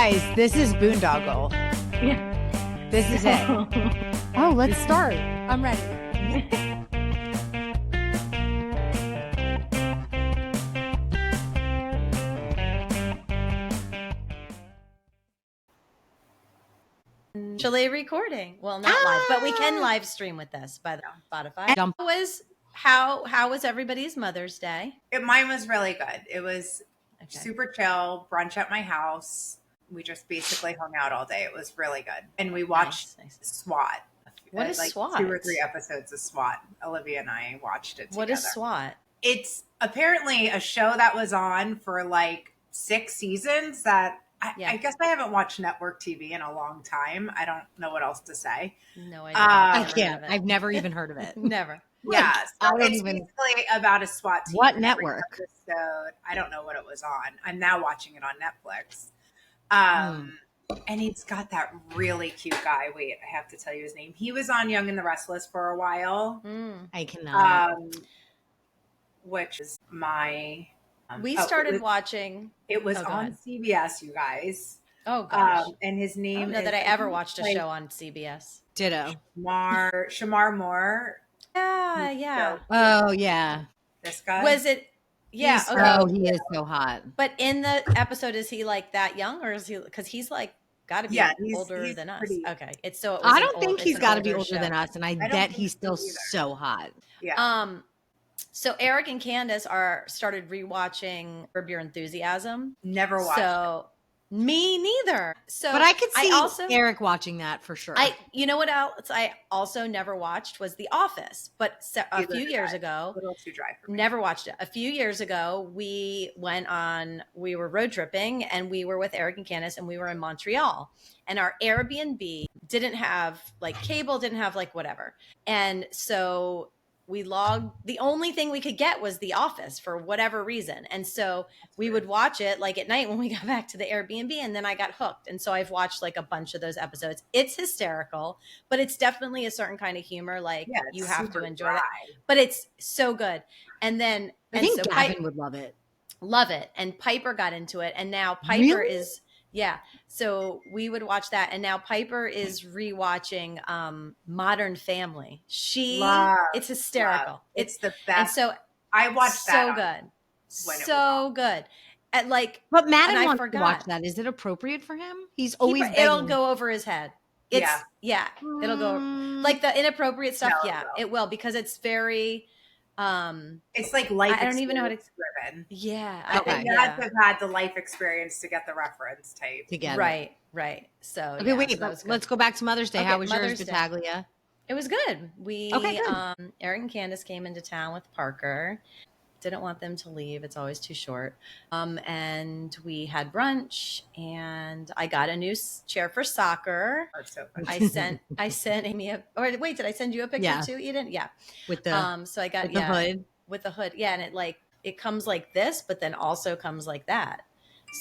guys, this is Boondoggle. Yeah. This is it. Oh, let's start. I'm ready. Actually recording. Well, not live, but we can live stream with this by the Spotify. How was everybody's Mother's Day? Mine was really good. It was super chill, brunch at my house. We just basically hung out all day. It was really good. And we watched SWAT. What is SWAT? 2 or 3 episodes of SWAT. Olivia and I watched it together. What is SWAT? It's apparently a show that was on for like 6 seasons that I guess I haven't watched network TV in a long time. I don't know what else to say. No idea. I can't. I've never even heard of it. Never. Yeah, so it's basically about a SWAT team. What network? Episode, I don't know what it was on. I'm now watching it on Netflix. And he's got that really cute guy. Wait, I have to tell you his name. He was on Young and the Restless for a while. I cannot. Which is my... we started watching... It was on CBS, you guys. Oh, gosh. And his name I don't know that I ever watched a show on CBS. Ditto. Shamar Moore. Yeah. Oh, yeah. This guy? Was it... Yeah. He is so hot. But in the episode, is he like that young, or is he? Because he's like got to be older than us. Okay, it's so. I don't think he's got to be older than us, and I bet he's still so hot. Yeah. So Eric and Candace started rewatching Curb Your Enthusiasm. Never watched. So me neither. So, but I could see Eric watching that for sure. You know what else I also never watched was The Office, but a few years ago, a little too dry for me. Never watched it. A few years ago, we were road tripping, and we were with Eric and Candace, and we were in Montreal, and our Airbnb didn't have like cable, didn't have like whatever, and so we logged. The only thing we could get was The Office for whatever reason. And so we would watch it like at night when we got back to the Airbnb, and then I got hooked. And so I've watched like a bunch of those episodes. It's hysterical, but it's definitely a certain kind of humor. Like you have to enjoy that, but it's so good. And then I think Gavin would love it. Love it. And Piper got into it. And now Piper is, so we would watch that. And now Piper is rewatching Modern Family. It's hysterical. It's the best. And so I watched that. So good. But Madden wants to watch that. Is it appropriate for him? He's always it'll go over his head. It'll go like the inappropriate stuff. It will, because it's very it's like life. I don't even know how to driven. Yeah. Okay. You have to have had the life experience to get the reference type together. Right. So okay, wait, let's go back to Mother's Day. How was Mother's yours, Battaglia? It was good. Good. Eric and Candace came into town with Parker. Didn't want them to leave. It's always too short. And we had brunch, and I got a new chair for soccer. That's so funny. I sent Amy wait, did I send you a picture too, Eden? Yeah. With the so I got the hood. With the hood. Yeah, and it comes like this, but then also comes like that.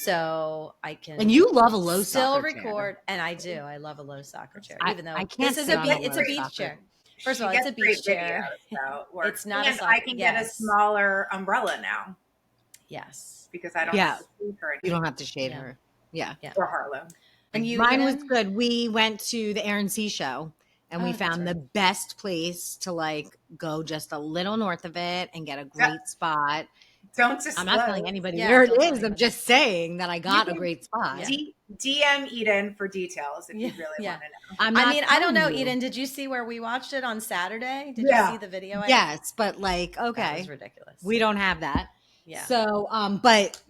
So I can. And you love a low still soccer record, chair. and I do. I love a low soccer chair, even though I can't. it's a beach chair. First of all, it's a beach chair. Videos, it's not and I can get a smaller umbrella now. Yes, because I don't have to shade her anymore. You don't have to shade her. Yeah. Or Harlow. And mine was good. We went to the Aaron C show, and we found the best place to go just a little north of it and get a great spot. Don't disclose. I'm not telling anybody where it is. I'm just saying that I got a great spot. DM Eden for details if you really want to know. I don't know, Eden. Did you see where we watched it on Saturday? Did you see the video? Yes, but okay. That was ridiculous. We don't have that. Yeah. So, but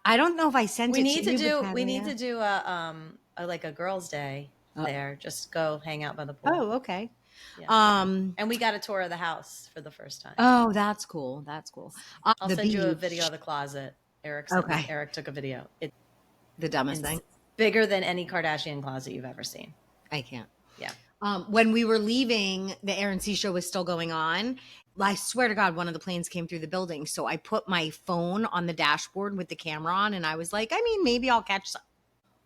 I don't know if I sent we need to do a girls' day there. Just go hang out by the pool. Oh, okay. Yeah. And we got a tour of the house for the first time. Oh, that's cool. I'll send you a video of the closet. Eric took a video. The dumbest thing. Bigger than any Kardashian closet you've ever seen. I can't. Yeah. When we were leaving, the Aaron C show was still going on. I swear to God, one of the planes came through the building. So I put my phone on the dashboard with the camera on, and I was like, maybe I'll catch some.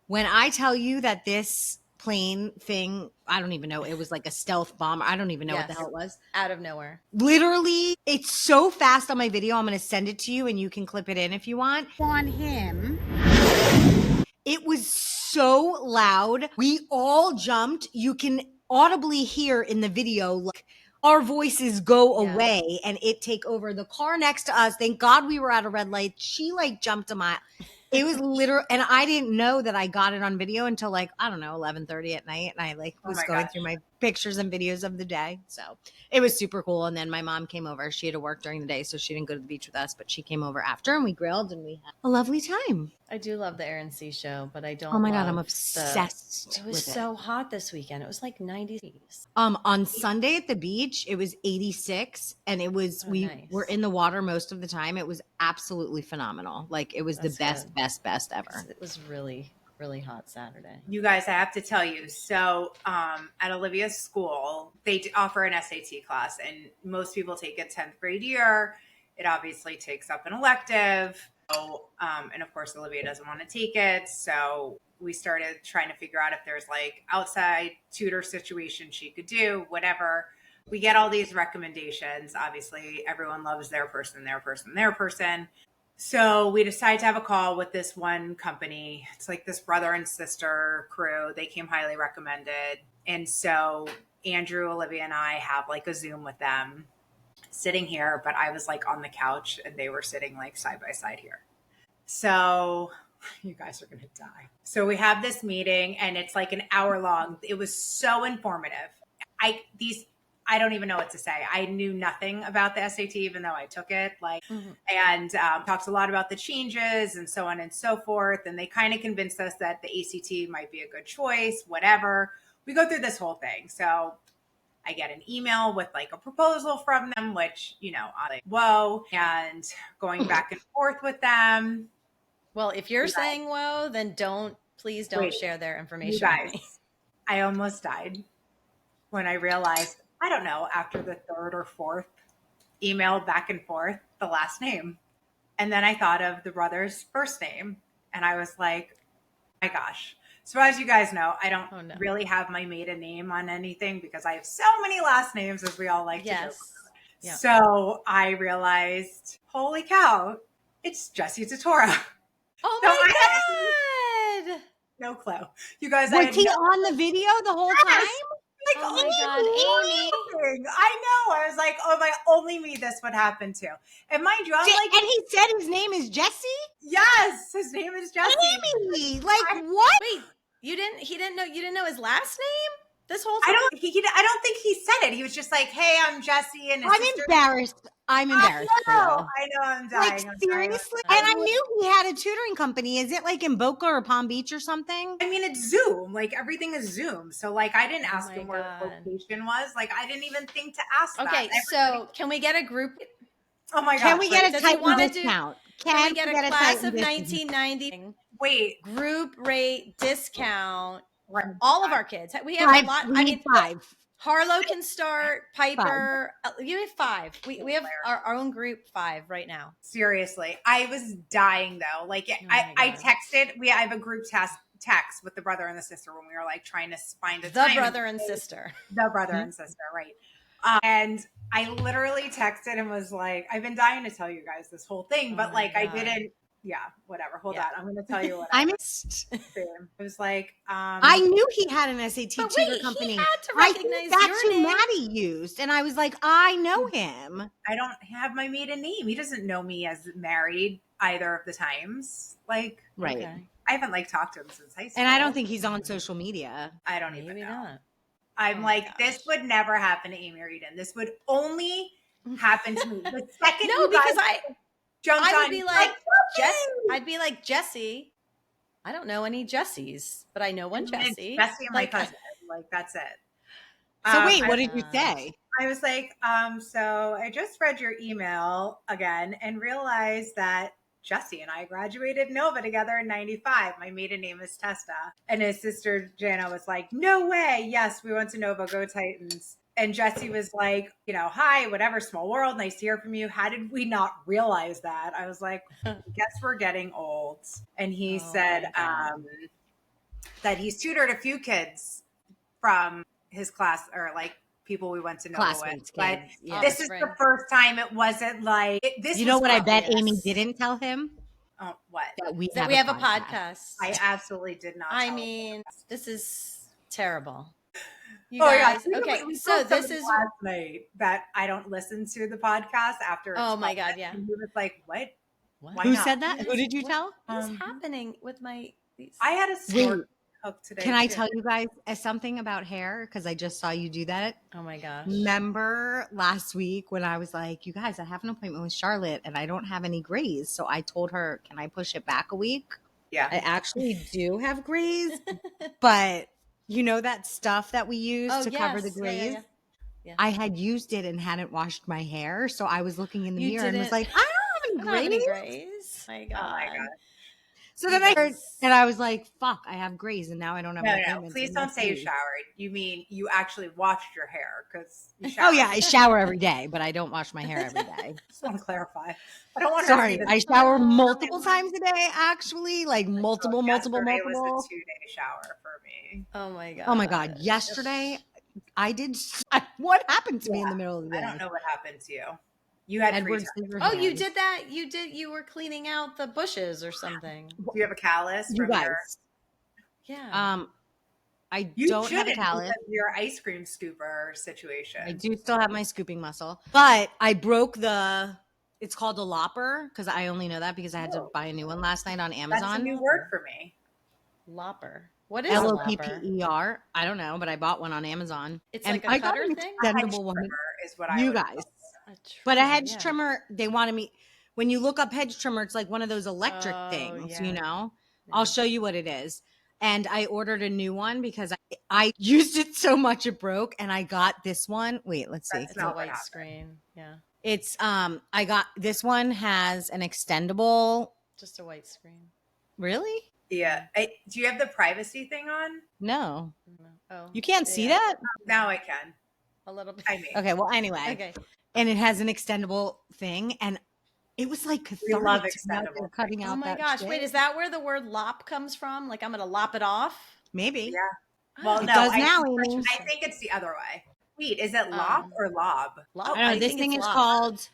When I tell you that this plane thing, I don't even know. It was like a stealth bomb. I don't even know what the hell it was. Out of nowhere. Literally, it's so fast on my video. I'm going to send it to you, and you can clip it in if you want. On him. It was so loud. We all jumped. You can audibly hear in the video, like, our voices go away and it take over. The car next to us, thank God we were at a red light. She like jumped a mile. It was literal, and I didn't know that I got it on video until like, I don't know, 11:30 at night. And I like was going through my pictures and videos of the day. So it was super cool. And then my mom came over. She had to work during the day, so she didn't go to the beach with us, but she came over after and we grilled and we had a lovely time. I do love the Air and Sea show, but I don't. Oh my God, I'm love obsessed. It was so hot this weekend. It was like 90 degrees. On Sunday at the beach, it was 86, and it was we were in the water most of the time. It was absolutely phenomenal. Like it was the best ever. It was really, really hot Saturday. You guys, I have to tell you. So at Olivia's school, they offer an SAT class, and most people take it 10th grade year. It obviously takes up an elective. So, and of course, Olivia doesn't want to take it. So we started trying to figure out if there's like outside tutor situation she could do, whatever. We get all these recommendations. Obviously, everyone loves their person. So we decided to have a call with this one company. It's like this brother and sister crew. They came highly recommended. And so Andrew, Olivia, and I have like a Zoom with them sitting here, but I was like on the couch and they were sitting like side by side here. So you guys are going to die. So we have this meeting and it's like an hour long. It was so informative. I don't even know what to say. I knew nothing about the SAT, even though I took it, and talked a lot about the changes and so on and so forth. And they kind of convinced us that the ACT might be a good choice, whatever. We go through this whole thing. So I get an email with like a proposal from them, which, you know, I'm like, whoa, and going back and forth with them. Well, if you're saying whoa, then please don't share their information. You guys, I almost died when I realized, I don't know, after the third or fourth email back and forth, the last name. And then I thought of the brother's first name. And I was like, my gosh. So as you guys know, I don't really have my maiden name on anything because I have so many last names, as we all like to joke. Yeah. So I realized, holy cow, it's Jessie Tortora. Oh my God. No clue. You guys, was he on the video the whole time? Like, oh my God, Amy. I know. I was like, oh my, only me this would happen to. And mind you, I'm like, and he said his name is Jesse? Yes, his name is Jesse. Amy, like what? Wait, you didn't know his last name this whole time? I don't think he said it. He was just like, hey, I'm Jesse. And I'm embarrassed. I know, I'm dying. Like, seriously? And I knew he had a tutoring company. Is it like in Boca or Palm Beach or something? I mean, it's Zoom. Like, everything is Zoom. So, like, I didn't ask him where the location was. Like, I didn't even think to ask that. Okay, so can we get a group? Oh, my God. Can we get a Titan discount? Can we get a class of 1990 group rate discount for all of our kids? We have a lot. I mean, 5. Harlow can start. Piper, you have 5. We have our own group 5 right now. Seriously, I was dying though. Like I texted. I have a group text with the brother and the sister when we were like trying to find a time. The brother and sister, right? And I literally texted and was like, I've been dying to tell you guys this whole thing, but like I didn't. Yeah, whatever. Hold on. I'm going to tell you what I missed. It was like, I knew he had an SAT tutor company. He had to recognize that's your who name. Maddie used. And I was like, I know him. I don't have my maiden name. He doesn't know me as married either of the times. Like, right. Okay. I haven't like talked to him since high school. And I don't think he's on social media. I don't even know. Not. I'm this would never happen to Amy or Eden. This would only happen to me. The second because I would be like, I'd be like, Jesse, I don't know any Jessies, but I know one Jessie. Jesse and my cousin. Like, that's it. So wait, what did you say? I was like, so I just read your email again and realized that Jesse and I graduated Nova together in 95. My maiden name is Testa. And his sister Jana was like, no way. Yes, we went to Nova. Go Titans. And Jesse was like, you know, hi, whatever, small world. Nice to hear from you. How did we not realize that? I was like, guess we're getting old. And he said that he's tutored a few kids from his class or like people we went to Nova with. But this is the first time it wasn't like this. You know what I bet Amy didn't tell him? Oh, what? that we That we have a podcast. I absolutely did not. I tell mean, this is terrible. You Oh, guys, yeah. okay. We So told this somebody is. last night that I don't listen to the podcast after. Oh it's my God, published, yeah. And he was like, "What? What? Why Who not?" said that? Who did you tell? What is happening with my? These? I had a Wait, snort hook today. can I too. tell you guys something about hair? Because I just saw you do that. Oh my gosh. Remember last week when I was like, you guys, I have an appointment with Charlotte and I don't have any grays. So I told her, can I push it back a week? Yeah. I actually do have grays, but you know that stuff that we use to cover the yes. grays? Yeah. I had used it and hadn't washed my hair. So I was looking in the You mirror and was didn't- like, I don't have any grays. grays. My God. Oh my God. So then I heard, and I was like, fuck, I have grays and now I don't have No, an no. appointment. Please So don't let's say you see. showered. You mean you actually washed your hair because you Oh showered. yeah, I shower every day, but I don't wash my hair every day. Just want to clarify. I don't want her to Sorry, see I shower multiple times a day, actually, like multiple. Yesterday was a 2-day shower for me. Oh my God. Oh my God. Yesterday, I did. What happened to me in the middle of the day? I don't know what happened to you. You had Edward free time. Oh, you Scissorhands. did that? You were cleaning out the bushes or something. Do you have a callus? You from guys. your- Yeah. I You don't have a shouldn't callus. because of your ice cream scooper situation. I do still have my scooping muscle, but I broke the. It's called a lopper because I only know that because I had to buy a new one last night on That's a Amazon. new word for me. Lopper. What is a lopper? LOPPER. I don't know, but I bought one on Amazon. It's And like a I got cutter an thing? extendable one. Trimmer is what I You would guys. call it. But a hedge trimmer, they wanted me. When you look up hedge trimmer, it's like one of those electric Oh, things, yeah. you know? Yeah. I'll show you what it is. And I ordered a new one because I used it so much it broke. And I got this one. Wait, let's see. That's It's a not what white happened. screen. Yeah. It's I got this one has an extendable. Just a white screen. Really? Yeah. Do you have the privacy thing on? No. Oh. You can't see yeah. that? Now I can. A little bit. I mean, Okay, well anyway. Okay. And it has an extendable thing and it was like We love cathartic to know extendable they're cutting out Oh my that gosh. shit. Wait, is that where the word lop comes from? Like I'm going to lop it off? Maybe. Yeah. Well, It no, does I, now, think, Amy. I think it's the other way. Wait, is it lop or lob? Lop. I don't know. I This think thing it's is lop. called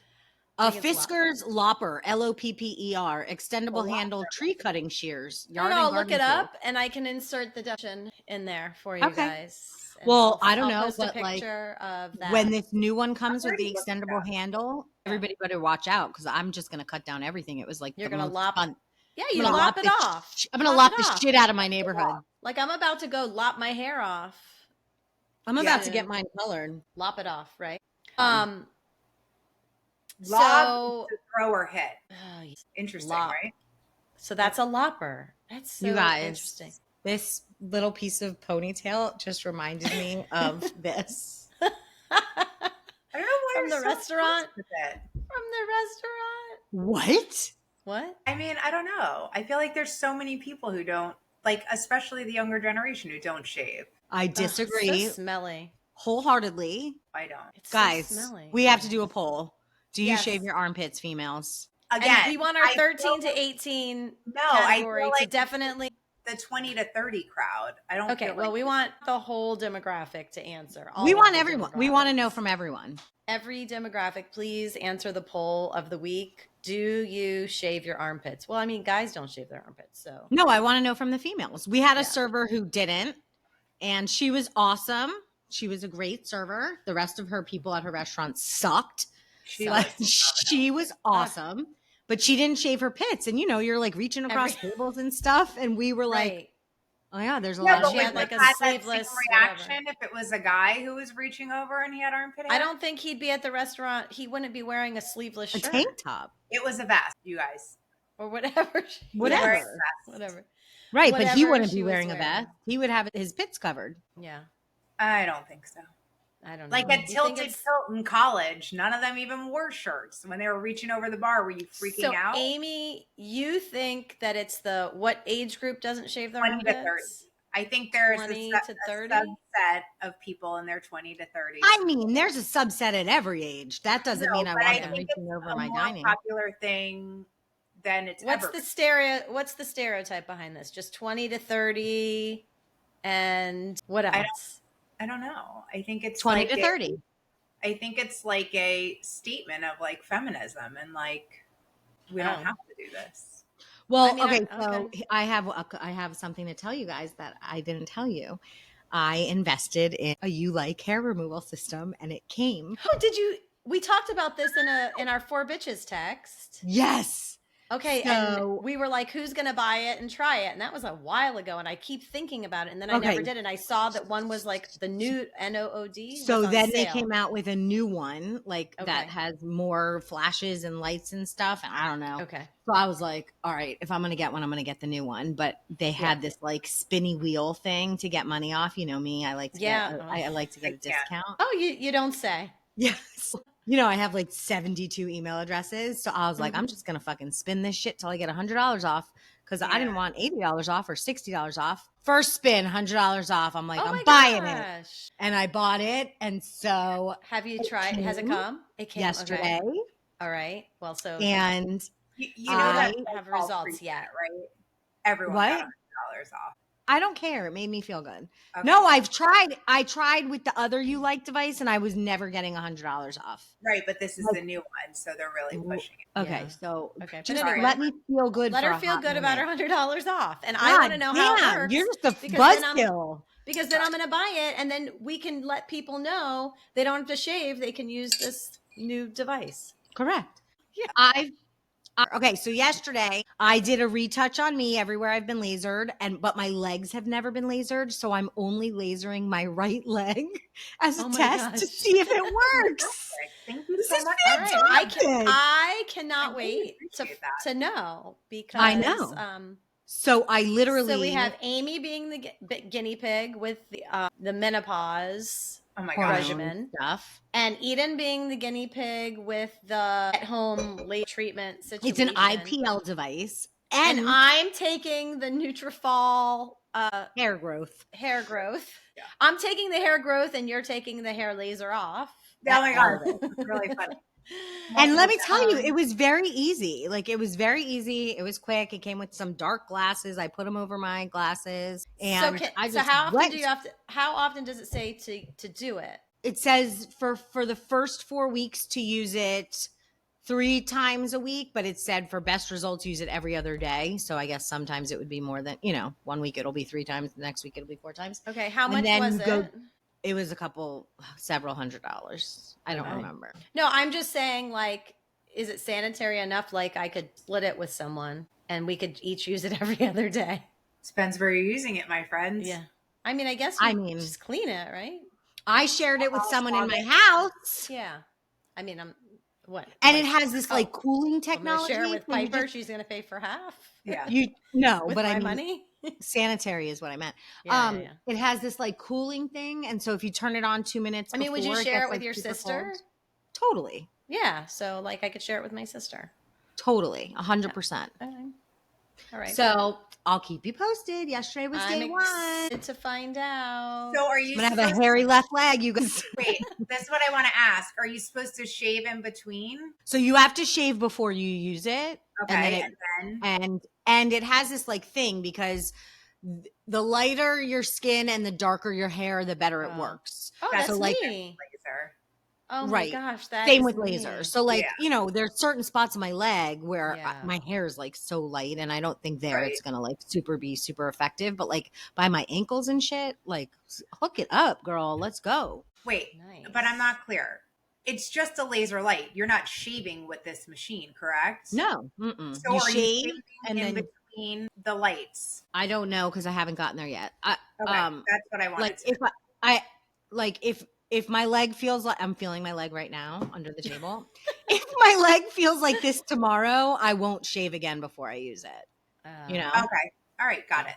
a I think it's Fisker's Lopper, LOPPER, extendable A handle tree cutting shears. No, Yard no, and I'll look garden it tool. up and I can insert the definition in there for you Okay. guys. And Well, I don't know, I'll post a but, like, picture of that. When this new one comes with the already looking extendable at handle, everybody better watch out because I'm just going to cut down everything. It was like You're the gonna most lop- fun. yeah, I'm you gonna lop it the off. I'm going to Lop lop it the off. shit out of my neighborhood. Like I'm about to go lop my hair off. I'm Yeah. about to get mine colored. Lop it off, right? Lob So to throw or hit. oh, Interesting, Lop. right? so that's a lopper. That's so You guys, interesting. this little piece of ponytail just reminded me of this. I don't know why From you're the so restaurant? obsessed with it. From the restaurant. What? What? I mean, I don't know. I feel like there's so many people who don't, like, especially the younger generation who don't shave. I Ugh, disagree so smelly. wholeheartedly. I don't. It's so Guys, smelly. we have to do a poll. Do you Yes. shave your armpits, females? Again, And we want our I 13 feel- to 18 No, I category feel to like definitely. the 20 to 30 crowd. I don't. Okay, feel well, like we want the whole demographic to answer. We all want of the everyone. We want to know demographics. from everyone. Every demographic, please answer the poll of the week. Do you shave your armpits? Well, I mean, guys don't shave their armpits, so No, I want to know from the females. We had a Yeah. server who didn't, and she was awesome. She was a great server. The rest of her people at her restaurant sucked. she Like, was she was awesome, but she didn't shave her pits. And you know, you're like reaching across tables and stuff. And we were like, right. oh yeah, there's a Yeah, lot but of she would had, you like, a have that same sleeveless reaction if it was a guy who was reaching over and he had armpit hair? I don't think he'd be at the restaurant. He wouldn't be wearing a sleeveless a shirt tank top. It was a vest, you guys. or whatever. Whatever. Yes, whatever. Right, but he Whatever wouldn't she be was wearing a wearing. vest. He would have his pits covered. Yeah, I don't think so. I don't know. Like at You think Tilted it's- Tilt in college, none of them even wore shirts when they were reaching over the bar. Were you freaking so, out? Amy, you think that it's the what age group doesn't shave their 20 to 30. armpits? I think there's 20 a, to a 30? subset of people in their 20 to 30. I mean, there's a subset at every age. That doesn't No, mean I but want them think reaching it's over a my more dining. popular thing than it's What's ever the What's the stereotype behind this? Just 20 to 30, and what else? I don't know. I think it's 20 like to 30. I think it's like a statement of like feminism and like we don't Oh. have to do this. Well, I mean, okay, I- so okay. I have something to tell you guys that I didn't tell you. I invested in a You Like hair removal system, and it came. Oh, did you? We talked about this in our four bitches text. Yes. Okay, and So we were like, "Who's gonna buy it and try it?" And that was a while ago, and I keep thinking about it, and then I never okay, did. And I saw that one was like the new NOOD was so on then they sale. came out with a new one, like that Okay. has more flashes and lights and stuff. And I don't know. Okay. So I was like, all right, if I'm gonna get one, I'm gonna get the new one. But they had this like spinny wheel thing to get money off. You know me, I like to Yeah. get I like to get a discount. Oh, you don't say. Yes. You know, I have like 72 email addresses. So I was like, I'm Mhm. just going to fucking spin this shit till I get $100 off because I didn't want $80 off or $60 off. First spin, $100 off. I'm like, Oh I'm my buying it. gosh. And I bought it. And so Have you tried? Has it came come? It came. yesterday. Okay. All right. Well, so And You know I that have false results pretense, yet. right? Everyone What? got $100 off. I don't care. It made me feel good. Okay. No, I've tried. I tried with the other You Like device and I was never getting $100 off. Right, but this is Like- the new one, so they're really pushing it. Okay. Yeah. So Okay. But just anyway, let me feel good. let for her a feel hot good about her minute. $100 off, and I God want to know how it damn, works. you're just a because then buzzkill. Because then I'm going to buy it, and then we can let people know they don't have to shave; they can use this new device. Correct. Yeah. Okay, so yesterday I did a retouch on me everywhere I've been lasered, but my legs have never been lasered, so I'm only lasering my right leg as a Oh my test to gosh. see if it works. Thank you This so is much. All right, fantastic. I cannot I really wait appreciate that. to know because I know. So I literally So we have Amy being the guinea pig with the menopause Oh my hormone gosh. regimen, stuff. and Eden being the guinea pig with the at-home late treatment It's situation. an IPL device and and I'm taking the Nutrafol hair growth. hair growth. Yeah. I'm taking the hair growth, and you're taking the hair laser off. Oh my god, it's really funny. And let me tell you, it was very easy. Like it was very easy. It was quick. It came with some dark glasses. I put them over my glasses, and So how often do you have to? How often does it say to do it? It says for the first 4 weeks to use it 3 times a week, but it said for best results use it every other day. So I guess sometimes it would be more than 1 week it'll be 3 times, the next week it'll be 4 times. Okay, how And much then was it? It was several $100s. I don't Okay. remember. No, I'm just saying, like, is it sanitary enough? Like, I could split it with someone, and we could each use it every other day. Depends where you're using it, my friends. Yeah, I mean, I guess just clean it, right? I shared it with someone in my house. Yeah, I mean, what? And it has this like cooling I'm gonna technology. share it with so you Piper. just- She's gonna pay for half. Yeah. No, with but my I mean, money. sanitary is what I meant. Yeah. It has this like cooling thing, and so if you turn it on 2 minutes, I mean, would you before, share gets, it with like, your super sister? cold. Totally, Yeah. So, like, I could share it with my sister. totally, 100%. Okay. All right. So I'll keep you posted. Yesterday was day I'm one. excited to find out. So are you I'm gonna have a supposed hairy left leg, you guys. Wait, this is what I want to ask. Are you supposed to shave in between? So you have to shave before you use it. Okay. And it has this like thing because the lighter your skin and the darker your hair, the better it Oh. works. Oh, That's that's like- neat. laser. Oh my Right. gosh, that Same is with neat. laser. So like, Yeah. there's certain spots in my leg where Yeah. my hair is like so light and I don't think Right. it's going to like be super effective. But like by my ankles and shit, like hook it up, girl. Let's go. Wait, Nice. but I'm not clear. It's just a laser light. You're not shaving with this machine, correct? No. Mm-mm. So You are you shave shaving and in then between the lights? I don't know because I haven't gotten there yet. Okay, that's what I wanted Like to if my leg feels like I'm feeling my leg right now under the table. If my leg feels like this tomorrow, I won't shave again before I use it. Oh. Okay. All right, got it.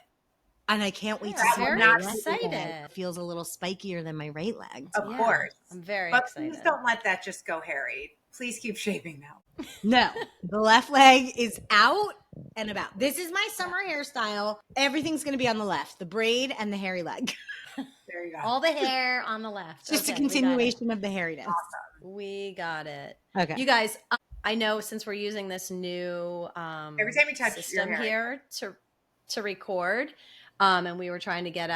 And I can't wait to I'm see very my left leg. excited. It feels a little spikier than my right leg. Of Yeah, course. I'm very But excited. please don't let that just go hairy. Please keep shaving now. No, the left leg is out and about. This is my summer hairstyle. Everything's going to be on the left, the braid and the hairy leg. There you go. All the hair on the left. Just Okay, a continuation of the hairiness. We got it. Okay. You guys, I know since we're using this new Every time you touch your system hair. here to record, and we were trying to get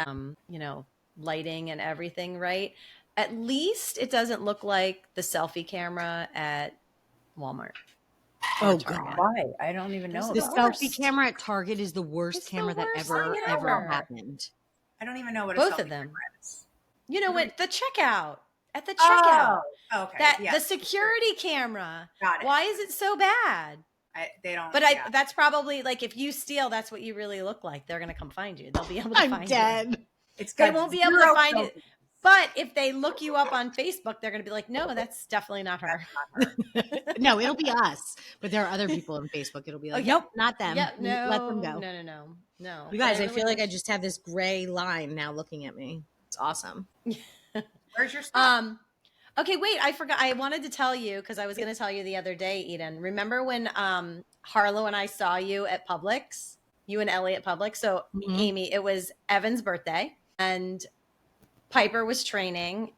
lighting and everything right. At least it doesn't look like the selfie camera at Walmart. Oh Target. God. Why? I don't even know Those are The the about selfie worst. camera at Target is the worst It's the camera that worst ever, thing ever ever. happened. I don't even know what a Both selfie of them. camera is. You know what? The checkout. At the Oh, checkout. okay. That Yeah, the security camera. got it. Why is it so bad? They don't. But yeah. that's probably like if you steal, that's what you really look like. They're gonna come find you. They'll be able to I'm find you. dead. It's They got won't be able to zero find it. filters. But if they look you up on Facebook, they're gonna be like, no, that's definitely not her. That's not her. No, it'll be us. But there are other people on Facebook. It'll be like, yeah. nope, not them. Yeah, Let them no, go. no. You guys, But I feel like I wish- just have this gray line now looking at me. It's awesome. Where's your stuff? Okay, wait, I forgot. I wanted to tell you because I was going to tell you the other day, Eden. Remember when Harlow and I saw you at Publix? You and Ellie at Publix. So, Amy, it was Evan's birthday, and Piper was training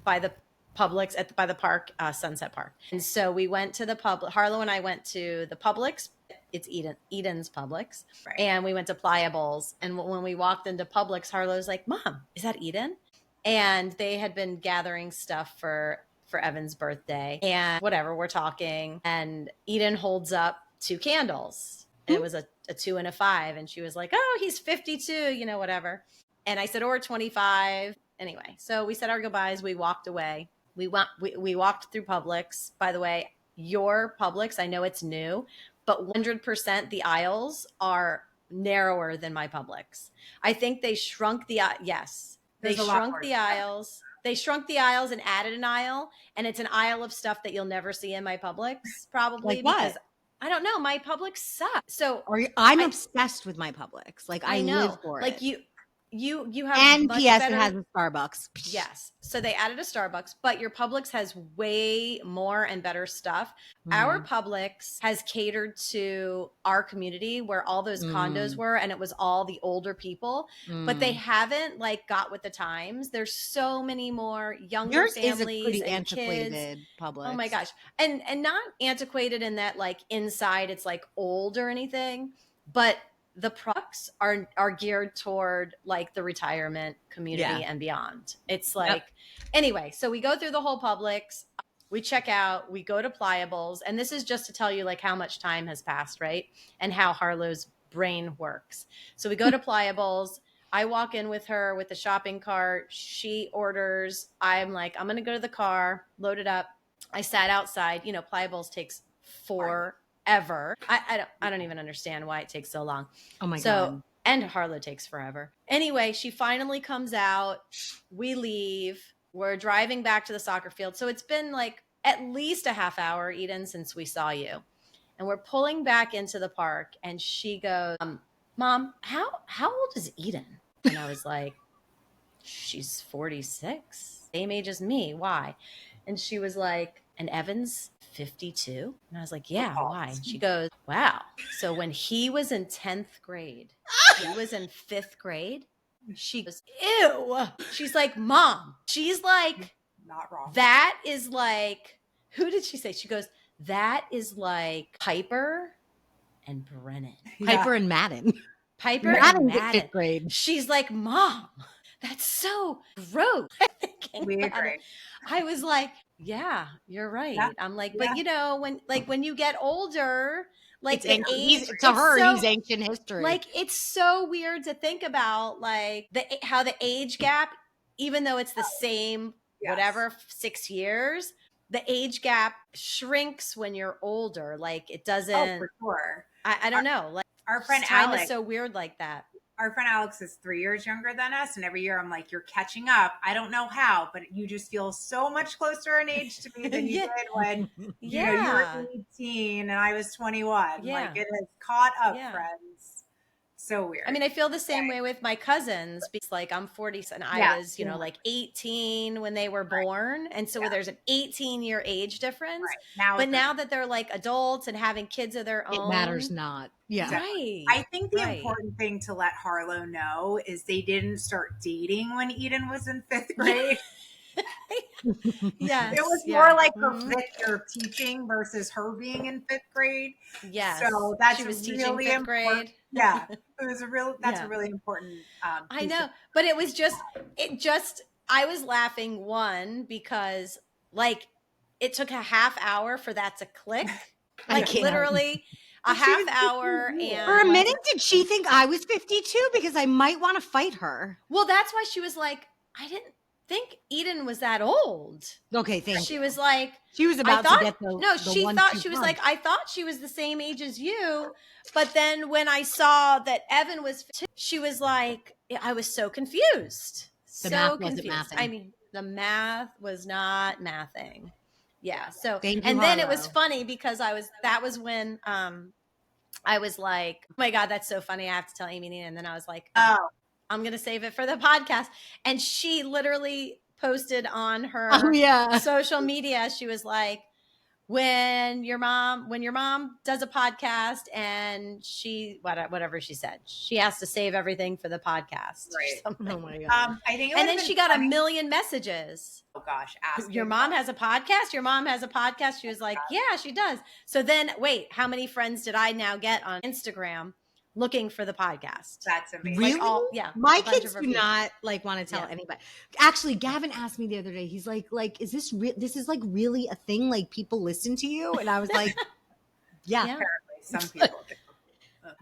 by the Publix by the park, Sunset Park. And so we went to the Publix. Harlow and I went to the Publix. It's Eden's Publix. Right. And we went to Pliables. And when we walked into Publix, Harlow's like, Mom, is that Eden? And they had been gathering stuff for Evan's birthday. And whatever, we're talking. And Eden holds up 2 candles. And it was a 2 and a 5. And she was like, oh, he's 52, whatever. And I said, or 25. Anyway, so we said our goodbyes. We walked away. We walked through Publix. By the way, your Publix, I know it's new, but 100% the aisles are narrower than my Publix. I think they shrunk the yes. They shrunk the aisles. They shrunk the aisles and added an aisle, and it's an aisle of stuff that you'll never see in my Publix, probably. Like what? Because I don't know. My Publix sucks. So I'm obsessed with my Publix. Like I know. live for like it. You have and much P.S. better. It has a Starbucks. Yes. So they added a Starbucks, but your Publix has way more and better stuff. Our Publix has catered to our community where all those condos were, and it was all the older people, but they haven't got with the times. There's so many more younger Yours families is a pretty and antiquated kids. Publix. Oh my gosh. And not antiquated in that inside it's old or anything, but the products are geared toward the retirement community and beyond. It's anyway, so we go through the whole Publix, we check out, we go to Pliables, and this is just to tell you how much time has passed, right? And how Harlow's brain works. So we go to Pliables. I walk in with her with the shopping cart. She orders. I'm like, I'm going to go to the car, load it up. I sat outside. Pliables takes forever. I don't even understand why it takes so long. Oh my God. And Harlow takes forever. Anyway, she finally comes out. We leave. We're driving back to the soccer field. So it's been at least a half hour, Eden, since we saw you. And we're pulling back into the park, and she goes, Mom, how old is Eden? And I was like, she's 46. Same age as me. Why? And she was like, and Evan's 52? And I was like, yeah, why? And she goes, wow. So when he was in 10th grade, he was in 5th grade. She goes, ew. She's like, Mom. She's like, not wrong. That is who did she say? She goes, that is like Piper and Brennan. Piper and Madden. Piper Madden's and at Madden. 5th grade. She's like, Mom, that's so gross. We agree. I was like, yeah, you're right. Yeah. I'm like, but when you get older, It's the age to her, so, he's ancient history. it's so weird to think about how the age gap, even though it's the same, whatever, 6 years, the age gap shrinks when you're older. It doesn't. Oh, for sure. I don't know. Our friend time Alex is so weird like that. Our friend Alex is 3 years younger than us, and every year I'm like, you're catching up. I don't know how, but you just feel so much closer in age to me than you did when you were 18 and I was 21. Yeah. It has caught up, friends. So weird. I mean, I feel the same way with my cousins because I'm 40 and I was, 18 when they were born. And so there's an 18-year age difference. Right. Now that they're adults and having kids of their own. It matters not. Yeah. Right. I think the important thing to let Harlow know is they didn't start dating when Eden was in 5th grade. Yes. It was more like her 5th year of teaching versus her being in 5th grade. Yes. So that's she was really teaching 5th grade. Yeah. It was a really important I know. But it was I was laughing because it took a half hour for that to click. I Like can't. literally a She half was hour. 52. And For a minute, did she think I was 52? Because I might want to fight her. well, that's why she was like, I didn't think Eden was that old. Okay, thank She you. was like, She was I about thought, to get the no, the she 1-2 thought, she was punch. like, I thought she was the same age as you. But then when I saw that Evan was, she was like, I was so confused. The So math wasn't confused. mathing. I mean, the math was not mathing. Yeah. So, Thank you, and then it was Harlow. funny because that was when, I was like, oh my God, that's so funny. I have to tell Amy Nina. And then I was like, Oh, I'm going to save it for the podcast. And she literally posted on her Oh yeah. social media. She was like, when your mom does a podcast and whatever she said, she has to save everything for the podcast. Right. Oh my God. I think it And then would've she been got funny- a million messages. Oh gosh, ask Your mom has a podcast? Your mom has a podcast? She was like, yeah, she does. So then wait, how many friends did I now get on Instagram looking for the podcast? That's amazing. Really? My a bunch kids of our do people. not like want to tell Yeah. anybody. Actually, Gavin asked me the other day. He's like, is this this is like really a thing? Like people listen to you? And I was like, yeah. Yeah. Apparently, some people do.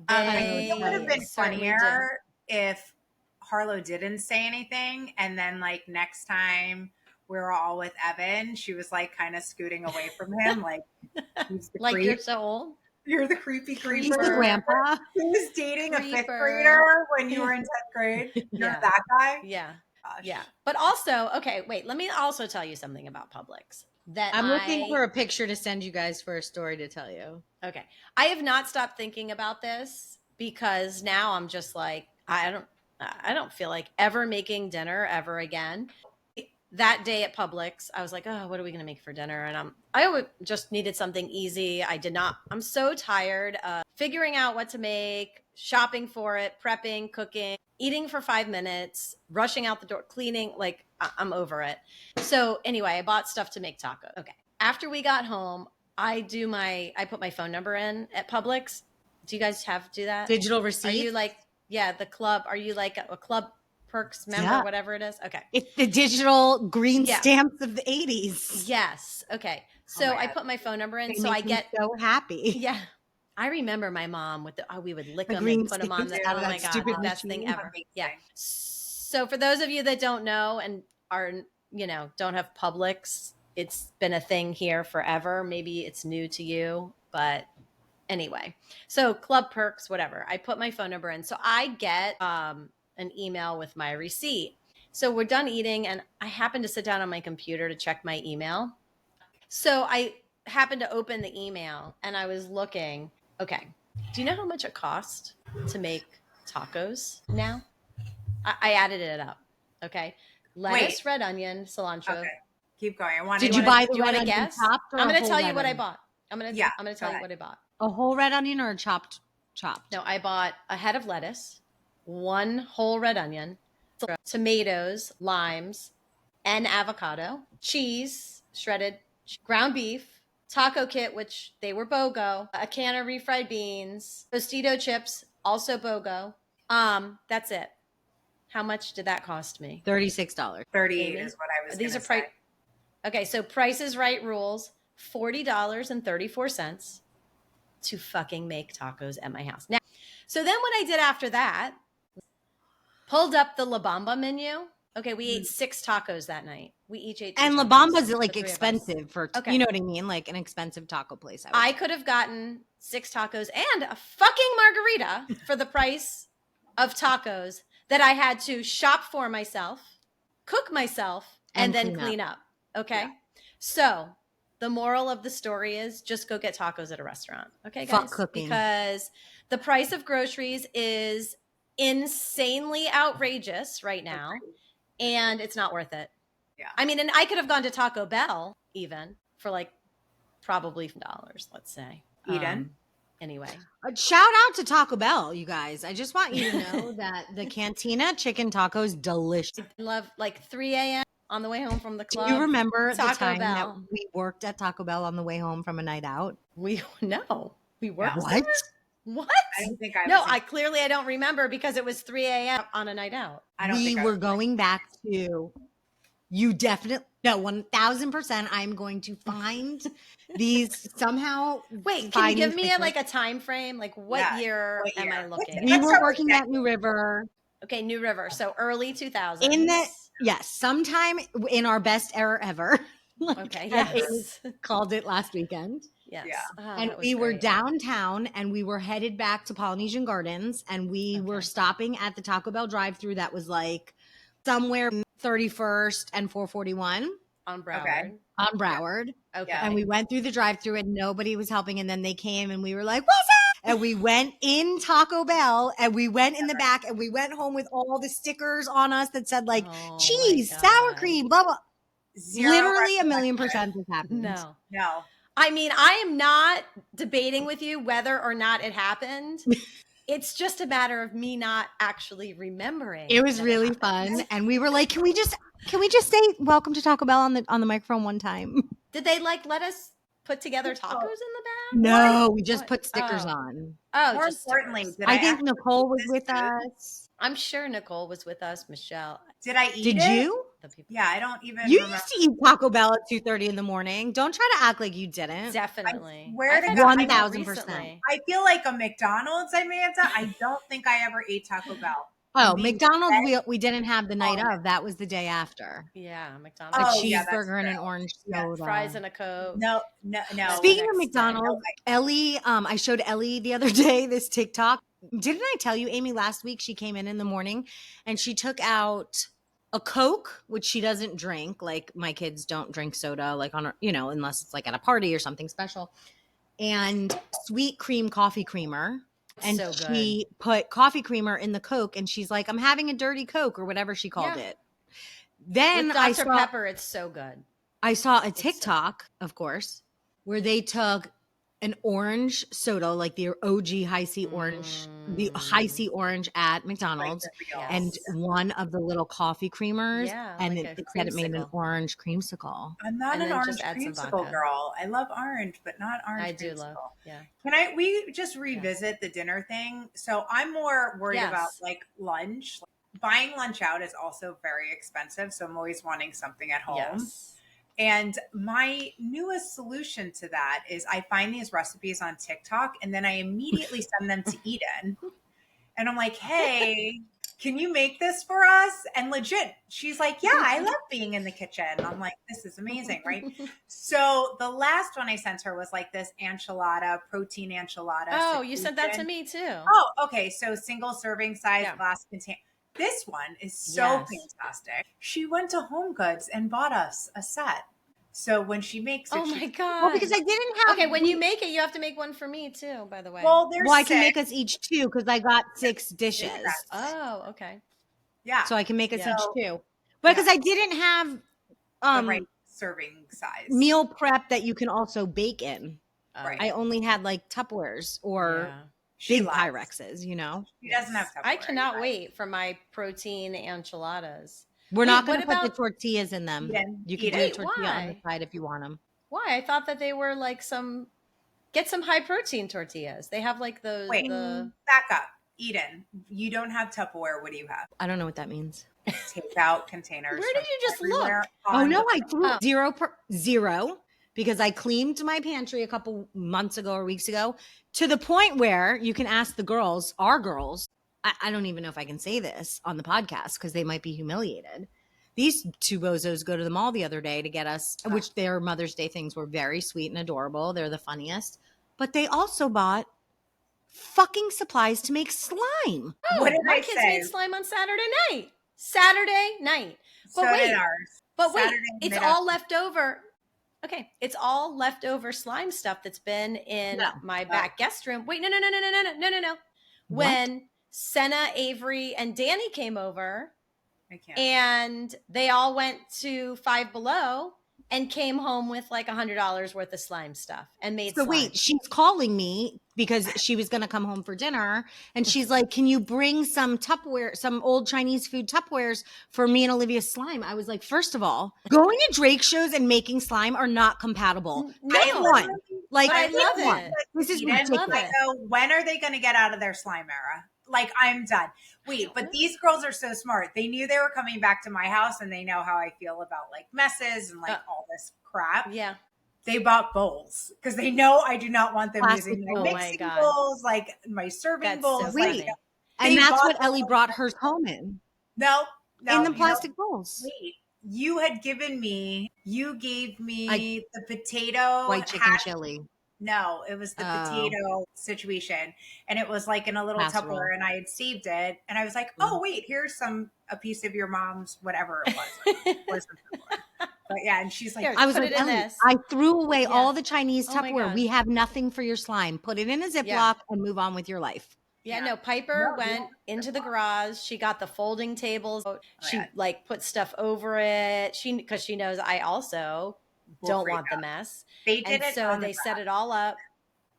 I think it would have been certainly funnier if Harlow didn't say anything, and then like next time we were all with Evan, she was like kind of scooting away from him, like he's the Like creep. you're so old. You're the creepy He's the creeper. grandpa. Who was dating a fifth Creeper. grader when you were in 10th grade? You're Yeah. that guy? Yeah. Gosh. Yeah. But also, okay, wait, let me also tell you something about Publix. That I'm looking for a picture to send you guys for a story to tell you. Okay. I have not stopped thinking about this because now I'm just like, I don't feel like ever making dinner ever again. That day at Publix, I was like, oh, what are we going to make for dinner? And I just needed something easy. I'm so tired of figuring out what to make, shopping for it, prepping, cooking, eating for 5 minutes, rushing out the door, cleaning. Like I'm over it. So anyway, I bought stuff to make tacos. Okay. After we got home, I put my phone number in at Publix. Do you guys do that? Digital receipt. Are you like, the club? Are you like a Club Perks member, Yeah. whatever it is? Okay. It's the digital green Yeah. stamps of the 80s. Yes. Okay. So my I God. put my phone number in. They So make I me get, so happy. yeah. I remember my mom with we would lick The them green and put them on stamps the, out oh of my that God, stupid the best thing machine. ever. Amazing. Yeah. So for those of you that don't know and are, don't have Publix, it's been a thing here forever. Maybe it's new to you, but anyway. So Club Perks, whatever. I put my phone number in. So I get an email with my receipt. So we're done eating and I happen to sit down on my computer to check my email. So I happened to open the email and I was looking, okay, do you know how much it cost to make tacos now? I added it up. Okay. Lettuce, red onion, cilantro. Okay. Keep going. I want Did to you buy the do you red wanna onion guess? chopped or I'm a going to whole tell you red what I onion? bought. I'm going to tell you what I bought. A whole red onion or a chopped? No, I bought a head of lettuce, 1 whole red onion, tomatoes, limes, and avocado, cheese, shredded, ground beef, taco kit, which they were BOGO, a can of refried beans, Tostito chips, also BOGO. That's it. How much did that cost me? $36. 38 Amy? is what I was These gonna are say. Okay, so Price is Right rules, $40.34 to fucking make tacos at my house. Now, so then what I did after that, pulled up the La Bamba menu. Okay, we ate 6 tacos that night. We each ate 2 And La tacos, Bamba's the like 3 of us. expensive for, Okay. you know what I mean? Like an expensive taco place. I could have gotten 6 tacos and a fucking margarita for the price of tacos that I had to shop for myself, cook myself, and then clean up. Okay. Yeah. So the moral of the story is just go get tacos at a restaurant. Okay, guys? Fuck cooking. Because the price of groceries is insanely outrageous right now. And it's not worth it. Yeah. I mean, and I could have gone to Taco Bell even for like probably $5, let's say. Eden? Anyway. Shout out to Taco Bell, you guys. I just want you to know that the Cantina chicken tacos delicious. Love like 3 a.m. on the way home from the Do club. you remember the Taco time that Bell. we worked at Taco Bell on the way home from a night out? We worked What? there? What? I don't think I No, was I don't remember because it was 3 a.m. on a night out. I don't We think I were was- going back to You definitely no 1,000%. I'm going to find these somehow. Wait, can you find give these me pictures. like a time frame? Like what Yeah, year what am year? I looking We at? were working at New River Okay, New River. So early 2000s. in the sometime in our best era ever. Like, Okay, as yes. Amy called it last weekend. Yes. Yeah. Oh, And that was we were great. downtown and we were headed back to Polynesian Gardens and we were Okay. stopping at the Taco Bell drive-thru that was like somewhere 31st and 441 on Broward. Okay. on Broward. Okay. Yeah. And we went through the drive-thru and nobody was helping. And then they came and we were like, what's up? And we went in Taco Bell and we went in the back and we went home with all the stickers on us that said like Oh, cheese, my sour God. cream, blah, blah. Zero Literally a recollection. 1,000,000% has happened. No. No. I mean, I am not debating with you whether or not it happened. It's just a matter of me not actually remembering. It was that really happened. fun. And we were like, can we just say welcome to Taco Bell on the microphone one time? Did they like let us put together tacos in the back? No, we just What? put stickers Oh. on. Oh, More just importantly, stickers. did I I think actually Nicole was eat with this food? us. I'm sure Nicole was with us, Michelle. Did I eat Did it? you? The people. Yeah, I don't even You remember. used to eat Taco Bell at 2:30 in the morning. Don't try to act like you didn't. Definitely. I swear I've to had God, Taco Bell 1,000%. recently. I feel like a McDonald's I may have done. I don't think I ever ate Taco Bell. Oh, I'm being McDonald's dead we didn't have the night honest. of. That was the day after. Yeah, A McDonald's. Oh, yeah, that's cheeseburger and an true. orange Yeah, soda. Fries and a Coke. No. That's Speaking the of next day. McDonald's, Ellie, I showed Ellie the other day this TikTok. Didn't I tell you, Amy, last week she came in the morning and she took out a Coke, which she doesn't drink. Like my kids don't drink soda, like on, unless it's like at a party or something special. And sweet cream coffee creamer. And So good. she put coffee creamer in the Coke and she's like, I'm having a dirty Coke or whatever she called Yeah. it. Then With I Dr. saw Pepper, it's so good. I saw a so- TikTok, of course, where they took an orange soda, like the OG high C orange, the high C orange at McDonald's, Like and one of the little coffee creamers, Yeah, and like it a said it made an creamsicle. orange creamsicle. I'm not And an then orange just add some creamsicle vodka. girl. I love orange, but not orange I do creamsicle. love. Yeah. Can we just revisit the dinner thing? So I'm more worried Yes. about like lunch. Buying lunch out is also very expensive. So I'm always wanting something at home. Yes. And my newest solution to that is I find these recipes on TikTok and then I immediately send them to Eden. And I'm like, hey, can you make this for us? And legit, she's like, yeah, I love being in the kitchen. I'm like, this is amazing, right? So the last one I sent her was like this enchilada, protein enchilada. Oh, you sent that to situation. me too. Oh, okay. So single serving size Yeah. glass container. This one is so Yes. fantastic. She went to Home Goods and bought us a set. So when she makes it, Oh my God. Well, because I didn't have. Okay, when you make it, you have to make one for me too, by the way. well, there's I can make six. us each two because I got 6 dishes, Oh, okay. Yeah, so I can make us Yeah. each two. But because I didn't have the right serving size. meal prep that you can also bake in. Right. I only had like Tupperwares or Yeah. She big loves. Pyrexes, She doesn't have Tupperware. I cannot you guys. wait for my protein enchiladas. We're Wait, not going to what put the about- tortillas in them. Eden, You can Eden. do a Wait, tortilla on the why? side if you want them. Why? I thought that they were like get some high protein tortillas. They have like those. Wait, back up. Eden, you don't have Tupperware. What do you have? I don't know what that means. Takeout containers. Where did from you just everywhere look? Oh on no, the- I threw Oh. zero because I cleaned my pantry a couple months ago or weeks ago to the point where you can ask the girls, our girls. I don't even know if I can say this on the podcast because they might be humiliated. These two bozos go to the mall the other day to get us, which their Mother's Day things were very sweet and adorable. They're the funniest. But they also bought fucking supplies to make slime. Oh, What did my I kids say? made slime on Saturday night. Saturday night. So But did wait, ours. But wait, Saturday it's made all us- left over. Okay, it's all leftover slime stuff that's been in No. my back guest room. Wait, no. What? When Senna, Avery, and Danny came over, I can't. and they all went to Five Below and came home with like $100 worth of slime stuff and made So slime. wait, she's calling me because she was going to come home for dinner. And she's like, can you bring some Tupperware, some old Chinese food Tupperwares for me and Olivia's slime? I was like, first of all, going to Drake shows and making slime are not compatible. No. Pick one. Like, But I pick love one. it. This is Eden, ridiculous. love it. I go, when are they going to get out of their slime era? Like, I'm done. Wait, but these girls are so smart. They knew they were coming back to my house, and they know how I feel about like messes and like all this crap. Yeah. They bought bowls because they know I do not want them Plastic using my bowls. mixing God. bowls, like my serving That's bowls. so Like, funny. And they that's bought what Ellie them. brought hers home in. No, In the you know, plastic bowls. wait, you gave me the potato White chicken hash. chili. No, it was the potato situation. And it was like in a little Casserole. Tupperware, and I had saved it. And I was like, oh, wait, here's a piece of your mom's, whatever it was. But yeah, and she's like, Here, I was put like, it in Ellie, this. I threw away Yeah. all the Chinese Oh my Tupperware. gosh. We have nothing for your slime. Put it in a Ziploc Yeah. and move on with your life. Yeah, Yeah. no, Piper No, went into the garage. She got the folding tables. She yeah. like put stuff over it. Because she knows I also don't freak want the out. mess. They did And it so on the they set it all up.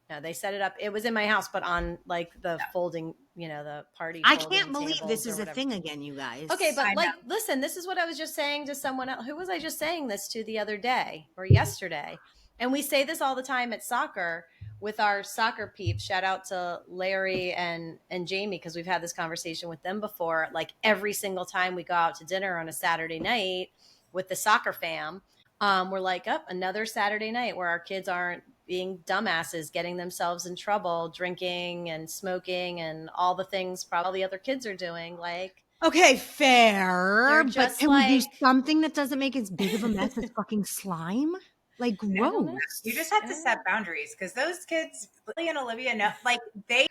No, they set it up. It was in my house, but on like the folding, the party. I folding can't believe this tables or is a whatever. thing again, you guys. Okay, but I like, know. listen, this is what I was just saying to someone else. Who was I just saying this to the other day or yesterday? And we say this all the time at soccer with our soccer peeps. Shout out to Larry and Jamie, because we've had this conversation with them before. Like every single time we go out to dinner on a Saturday night with the soccer fam, we're like, another Saturday night where our kids aren't being dumbasses, getting themselves in trouble, drinking and smoking and all the things probably other kids are doing. Like, okay, fair. They're But just can we do like- something that doesn't make as big of a mess as fucking slime? Like, gross. You just have to set boundaries, because those kids, Lily and Olivia, know, like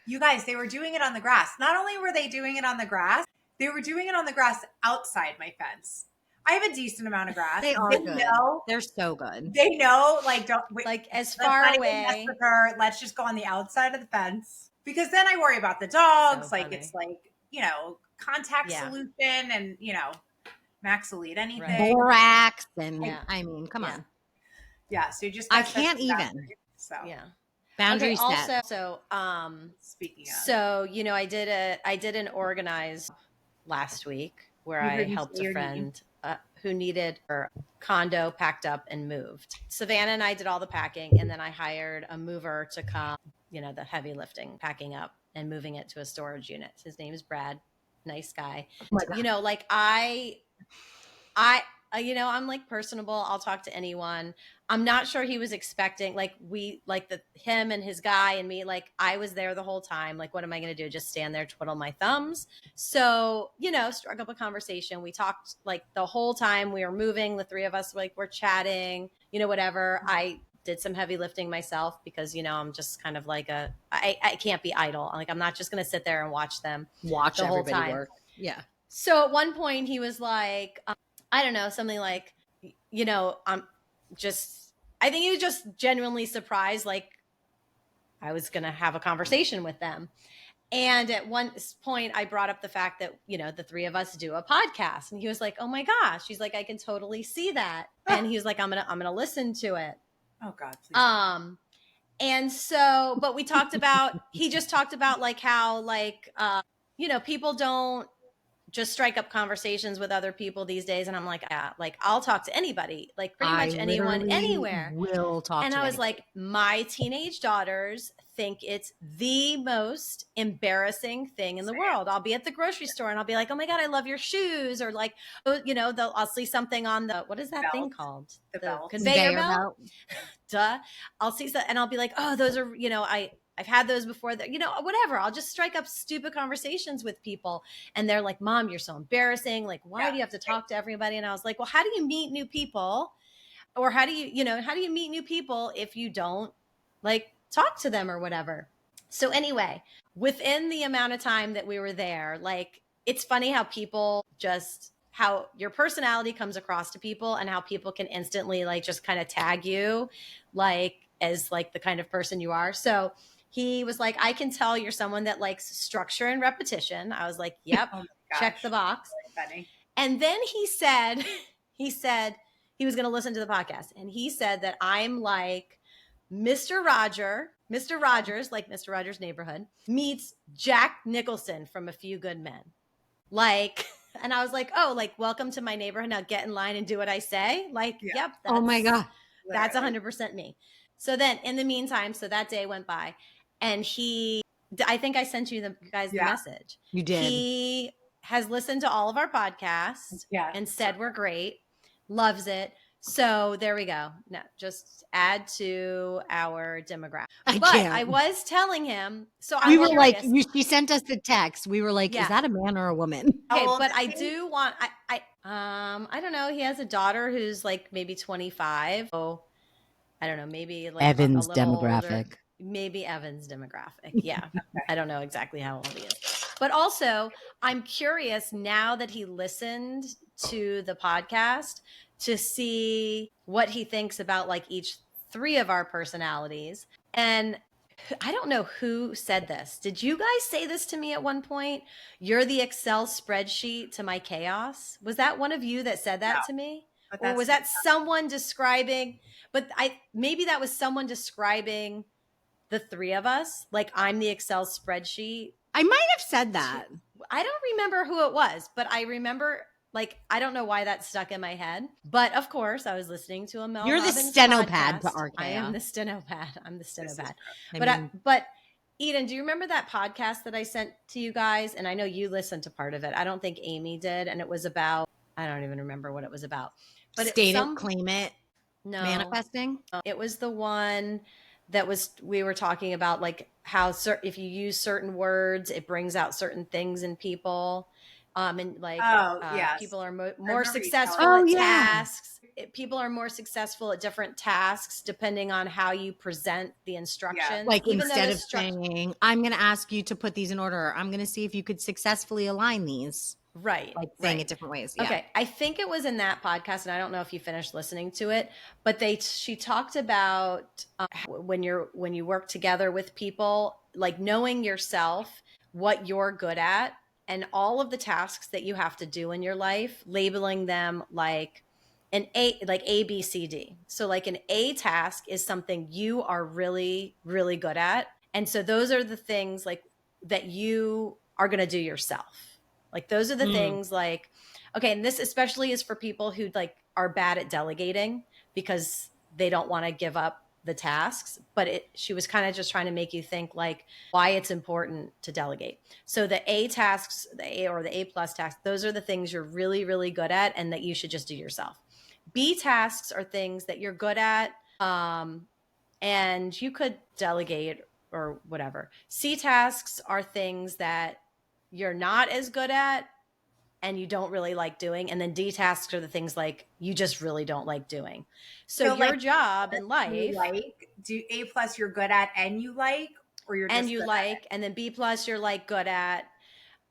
you guys, they were doing it on the grass. Not only were they doing it on the grass, they were doing it on the grass outside my fence. I have a decent amount of grass. They are good. Know, They're so good. they know, like, don't wait, like as let's far not even mess away. with her. Let's just go on the outside of the fence, because then I worry about the dogs. So like funny. it's like, contact Yeah. solution, and Max will eat anything. Right. Borax and Yeah. I mean, come on. Yeah, so you just I gotta set can't the even. boundary. So Yeah. Boundary Okay, set. also, speaking of, so I did an organized last week where You I heard me helped say a your friend who needed her condo packed up and moved. Savannah and I did all the packing, and then I hired a mover to come, the heavy lifting, packing up and moving it to a storage unit. His name is Brad. Nice guy. Like I'm like personable. I'll talk to anyone. I'm not sure he was expecting him and his guy and me, like I was there the whole time. Like, what am I going to do? Just stand there, twiddle my thumbs. So, struck up a conversation. We talked like the whole time we were moving, the three of us, like we're chatting, whatever. I did some heavy lifting myself because, I'm just kind of like I can't be idle. Like, I'm not just going to sit there and watch them Watch the whole everybody time. work. Yeah. So at one point he was like, I don't know, something like, I think he was just genuinely surprised, like I was going to have a conversation with them. And at one point I brought up the fact that, the three of us do a podcast, and he was like, oh my gosh. He's like, I can totally see that. And he was like, I'm going to listen to it. oh God, please. And so, but he just talked about like how, like, people don't just strike up conversations with other people these days. And I'm like, yeah, like I'll talk to anybody, like pretty much anyone, anywhere. Will talk and to I was anybody. like, my teenage daughters think it's the most embarrassing thing in the world. I'll be at the grocery store and I'll be like, oh my God, I love your shoes. Or like, I'll see something on what is that Belt. thing called? The belt. Conveyor belt. Duh. I'll see that and I'll be like, oh, those are, I've had those before that, whatever. I'll just strike up stupid conversations with people. And they're like, Mom, you're so embarrassing. Like, why do you have to talk to everybody? And I was like, well, how do you meet new people? Or how do you meet new people if you don't like talk to them or whatever? So anyway, within the amount of time that we were there, like, it's funny how your personality comes across to people and how people can instantly like just kind of tag you like as like the kind of person you are. So he was like, I can tell you're someone that likes structure and repetition. I was like, yep, Oh my gosh. check the box. Really funny. And then he said he was going to listen to the podcast. And he said that I'm like Mr. Rogers, like Mr. Rogers' Neighborhood, meets Jack Nicholson from A Few Good Men. Like, and I was like, oh, like, welcome to my neighborhood. Now get in line and do what I say. Like, yep. Oh my God. That's 100% me. So then in the meantime, so that day went by and he I think I sent you guys the message. You did. He has listened to all of our podcasts and said we're great, loves it. So there we go. No, just add to our demographic. I was telling him. So we I'm were curious. like, she sent us the text. We were like, is that a man or a woman? Okay, but I do want. I don't know. He has a daughter who's like maybe 25. So I don't know. Maybe like Evan's a little demographic. older. Maybe Evan's demographic. Yeah. I don't know exactly how old he is. But also, I'm curious now that he listened to the podcast to see what he thinks about like each 3 of our personalities. And I don't know who said this. Did you guys say this to me at one point? You're the Excel spreadsheet to my chaos. Was that one of you that said that to me? Or was that someone describing, maybe that was someone describing the 3 of us, like I'm the Excel spreadsheet. I might have said that. I don't remember who it was, but I remember, like, I don't know why that stuck in my head. But of course, I was listening to a Mel You're Robbins the stenopad podcast. to our chaos. I am the stenopad. I'm the stenopad. I But Eden, do you remember that podcast that I sent to you guys? And I know you listened to part of it. I don't think Amy did. And it was about, I don't even remember what it was about. But state it, claim it, manifesting. It was the one that we were talking about, like how if you use certain words, it brings out certain things in people. And like, people are more successful at tasks. People are more successful at different tasks depending on how you present the instructions. Like instead of saying, I'm going to ask you to put these in order, I'm going to see if you could successfully align these. Right. Like saying it different ways. Yeah. Okay. I think it was in that podcast, and I don't know if you finished listening to it, but she talked about when you work together with people, like knowing yourself, what you're good at, and all of the tasks that you have to do in your life, labeling them like A, B, C, D. So like an A task is something you are really, really good at. And so those are the things like that you are going to do yourself. Like those are the things like, okay. And this especially is for people who like are bad at delegating because they don't want to give up the tasks, but she was kind of just trying to make you think like why it's important to delegate. So the A tasks, the A or the A plus tasks, those are the things you're really, really good at and that you should just do yourself. B tasks are things that you're good at, and you could delegate or whatever. C tasks are things that you're not as good at and you don't really like doing. And then D tasks are the things like you just really don't like doing. So your job in life, do A plus you're good at and you like, or you're just and you like, and then B plus you're like good at,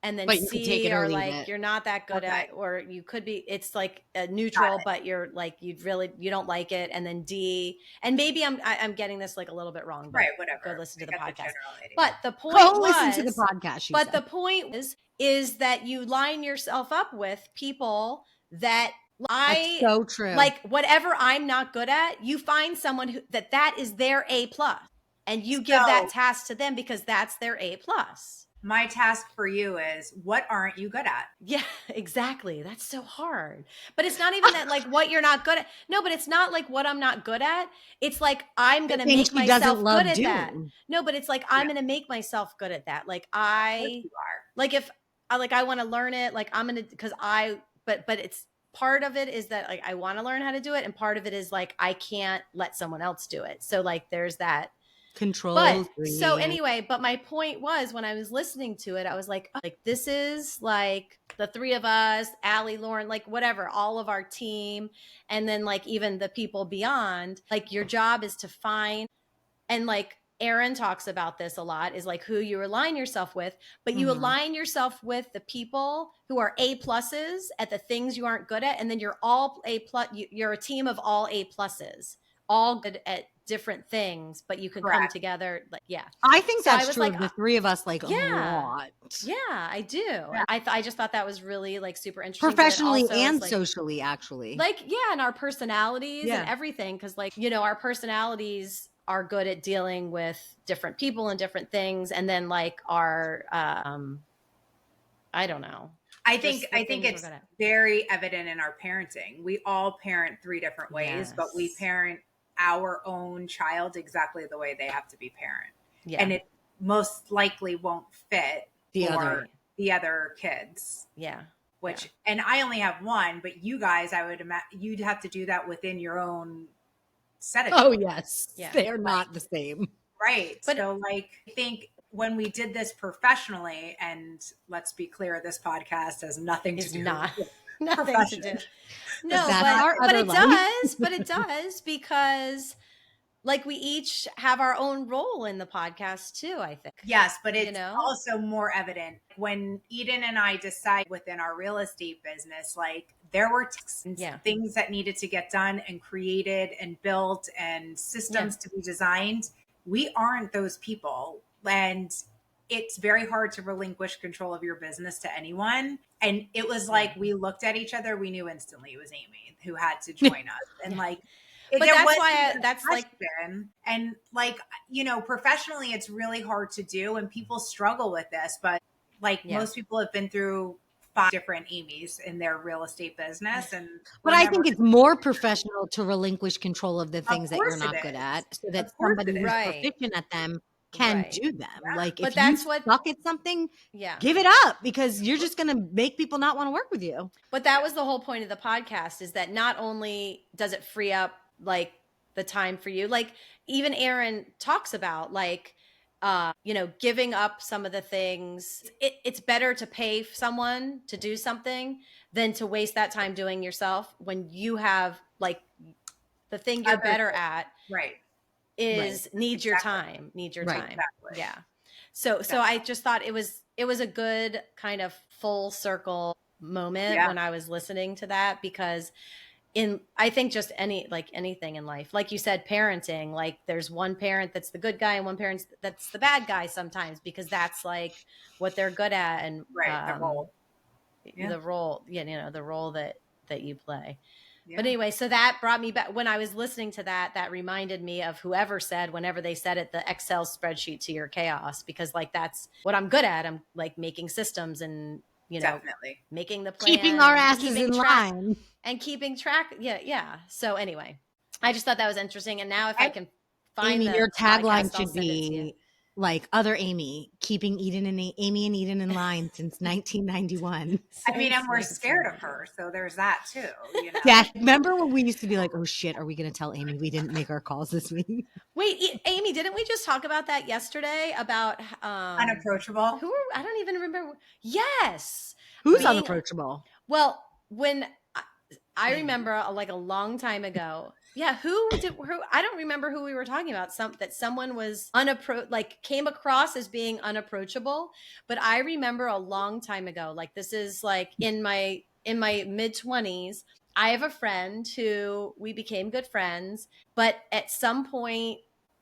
and then C are like you're not that good at, or you could be, it's like a neutral, but you're like you don't like it, and then D, and maybe I'm getting this like a little bit wrong, but right, whatever. Go listen to the podcast. The but the point listen to the podcast. But the point is that you line yourself up with people that That's so true. Like whatever I'm not good at, you find someone who that is their A plus, and you give that task to them because that's their A plus. My task for you is, what aren't you good at? Yeah, exactly. That's so hard. But it's not even that like what you're not good at. No, but it's not like what I'm not good at. It's like I'm going to make myself good at that. No, but it's like I'm going to make myself good at that. Like like if I want to learn it, like I'm going to, but it's part of it is that like I want to learn how to do it. And part of it is like, I can't let someone else do it. So like, there's that control. But my point was when I was listening to it, I was like, this is like the 3 of us, Allie, Lauren, like whatever, all of our team. And then like even the people beyond, like your job is to find, and like Erin talks about this a lot, is like who you align yourself with, but you align yourself with the people who are A pluses at the things you aren't good at. And then you're all A plus, you're a team of all A pluses, all good at different things, but you can come together. Like, yeah, I think that's true. Like, the 3 of us, like, a lot. Yeah, I do. Yeah. I just thought that was really like super interesting. Professionally and like, socially, actually. Like, yeah, and our personalities and everything. Cause like, our personalities are good at dealing with different people and different things. And then like our, I don't know. I think it's very evident in our parenting. We all parent 3 different ways, but we parent our own child exactly the way they have to be parent. Yeah. And most likely won't fit The for other. the other kids. Yeah. Which, and I only have one, but you guys, I would imagine you'd have to do that within your own set of Oh, children. yes. Yeah. They're not the same. Right. But- So like, I think when we did this professionally, and let's be clear, this podcast has nothing to It's do not with nothing to do. profession. No, That's but our but other it life. does. But it does because like we each have our own role in the podcast too, I think. Yes, but it's You know? also more evident when Eden and I decide within our real estate business, like there were things that needed to get done and created and built and systems to be designed. We aren't those people. And it's very hard to relinquish control of your business to anyone. And it was like we looked at each other, we knew instantly it was Amy who had to join us. And like, But there that's wasn't why a that's like, question. And like, you know, professionally, it's really hard to do and people struggle with this. But like most people have been through 5 different Amy's in their real estate business. And But I think it's more professional to relinquish control of the things that you're course not it good is. at so that Of course somebody it who's is. Right. proficient at them can Right. do them. Yeah. Like But if that's you what- suck at something, yeah. give it up because you're just going to make people not want to work with you. But that was the whole point of the podcast is that not only does it free up like the time for you, like even Aaron talks about like, you know, giving up some of the things. It's better to pay someone to do something than to waste that time doing yourself when you have like the thing you're better at Right. is needs your Exactly. time, needs your Right. time. Exactly. Yeah. So I just thought it was a good kind of full circle moment when I was listening to that because I think just anything in life, like you said, parenting, like there's one parent that's the good guy and one parent that's the bad guy sometimes because that's like what they're good at and the role. the role, you know, the role that you play. Yeah. But anyway, so that brought me back when I was listening to that reminded me of whoever said, whenever they said it, the Excel spreadsheet to your chaos, because like, that's what I'm good at. I'm like making systems and, you know, Definitely making the plan, Keeping our and asses keeping in track, line. and keeping track. Yeah. So anyway, I just thought that was interesting. And now if I can find Amy, the your tagline podcast, I'll should send it to you. be like other Amy, keeping Amy and Eden in line since 1991. I mean, and we're scared of her, so there's that too. You know? Yeah, remember when we used to be like, "Oh shit, are we going to tell Amy we didn't make our calls this week?" Wait, Amy, didn't we just talk about that yesterday? About Unapproachable. I don't even remember. Yes. Who's Being- unapproachable? Well, when I remember like a long time ago. Yeah, who I don't remember who we were talking about. That someone was came across as being unapproachable, but I remember a long time ago, like this is like in my mid-20s, I have a friend who we became good friends, but at some point,